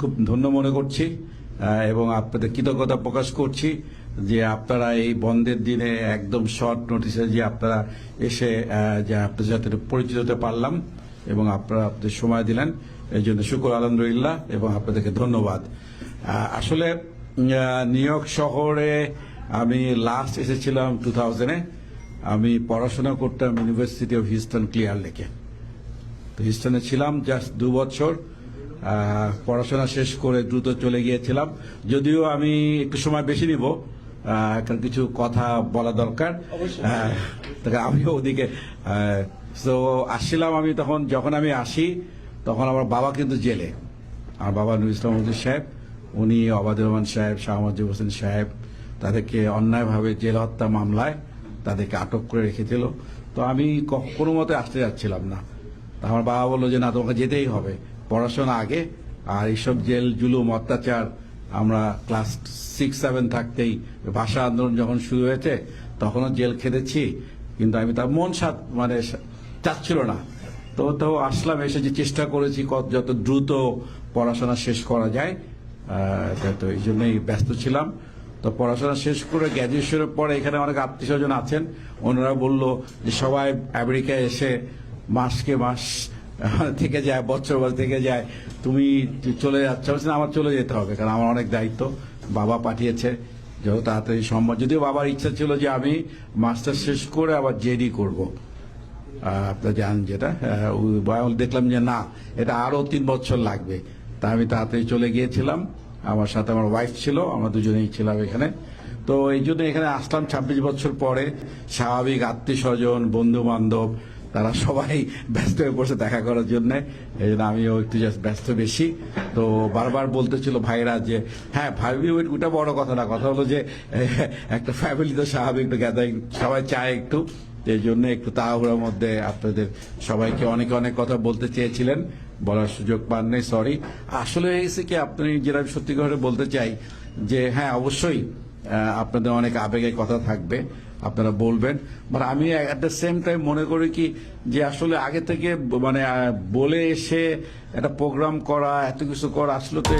খুব ধন্য মনে করছি এবং আপনাদের কৃতজ্ঞতা প্রকাশ করছি যে আপনারা এই বন্ধের দিনে একদম শর্ট নোটিসে যে আপনারা এসে যে আপনাদের সাথে পরিচিত হতে পারলাম এবং আপনারা আপনাদের সময় দিলেন এই জন্য শুকর আলহামদুলিল্লাহ এবং আপনাদেরকে ধন্যবাদ। আসলে নিউ ইয়র্ক শহরে আমি লাস্ট এসেছিলাম 2000-এ। আমি পড়াশোনা করতাম ইউনিভার্সিটি অফ হিউস্টন ক্লিয়ার লেকে। তো হিউস্টনে ছিলাম জাস্ট 2 বছর। পড়াশোনা শেষ করে দ্রুত চলে গিয়েছিলাম, যদিও আমি একটু সময় বেশি নিব, কারণ কিছু কথা বলা দরকার। আমিও ওদিকে আসছিলাম। আমি যখন আমি আসি তখন আমার বাবা কিন্তু জেলে। আমার বাবা নুর ইসলাম মজুর সাহেব, উনি অবাদুর রহমান সাহেব, শাহ মজিব হোসেন সাহেব, তাদেরকে অন্যায়ভাবে জেল হত্যা মামলায় তাদেরকে আটক করে রেখেছিল। তো আমি কোনো মতে আসতে যাচ্ছিলাম না। আমার বাবা বললো যে না, তোমাকে যেতেই হবে, পড়াশোনা আগে। আর এইসব জেল জুলুম অত্যাচার আমরা ক্লাস 6-7 থাকতেই ভাষা আন্দোলন যখন শুরু হয়েছে তখনও জেল খেটেছি, কিন্তু আমি তার মন চাচ্ছিল না। তো আসলাম, এসে যে চেষ্টা করেছি যত দ্রুত পড়াশোনা শেষ করা যায়, তো এই জন্যই ব্যস্ত ছিলাম। তো পড়াশোনা শেষ করে গ্র্যাজুয়েশনের পরে এখানে অনেক আত্মীয় স্বজন আছেন, ওনারা বললো যে সবাই আমেরিকায় এসে মাসকে মাস থেকে যায়, বছর থেকে যায়, তুমি চলে যাচ্ছ। আমার চলে যেতে হবে, কারণ আমার অনেক দায়িত্ব। বাবা পাঠিয়েছে যত তাড়াতাড়ি সম্ভব, যদিও বাবার ইচ্ছা ছিল যে আমি মাস্টার শেষ করে আবার জেডি করব। আপনারা জানেন যেটা, দেখলাম যে না, এটা আরো 3 বছর লাগবে। তা আমি তাড়াতাড়ি চলে গিয়েছিলাম। আমার সাথে আমার ওয়াইফ ছিল, আমরা দুজনেই ছিলাম এখানে। তো এই জন্য এখানে আসলাম 26 বছর পরে। স্বাভাবিক আত্মীয় স্বজন, বন্ধু বান্ধব তারা সবাই ব্যস্ত হয়ে পড়ছে দেখা করার জন্য, এই জন্য আমিও একটু জাস্ট ব্যস্ত বেশি। তো বারবার বলতেছিল ভাইরা যে হ্যাঁ ভাবি, ওটা বড় কথা না, কথা হলো যে একটা ফ্যামিলি তো স্বাভাবিক একটু গ্যাদারিং সবাই চায় একটু। এই জন্য একটু তাড়াহুড়োর মধ্যে আপনাদের সবাইকে অনেক অনেক কথা বলতে চেয়েছিলেন, বলার সুযোগ পান নেই, সরি। আসলে এসে কি আপনি যেটা সত্যি করে বলতে চাই যে হ্যাঁ অবশ্যই আপনাদের অনেক আবেগের কথা থাকবে, আপনারা বলবেন। বাট আমি অ্যাট দ্য সেম টাইম মনে করি কি যে আসলে আগে থেকে বলে এসে একটা প্রোগ্রাম করা, এত কিছু করা আসলে তো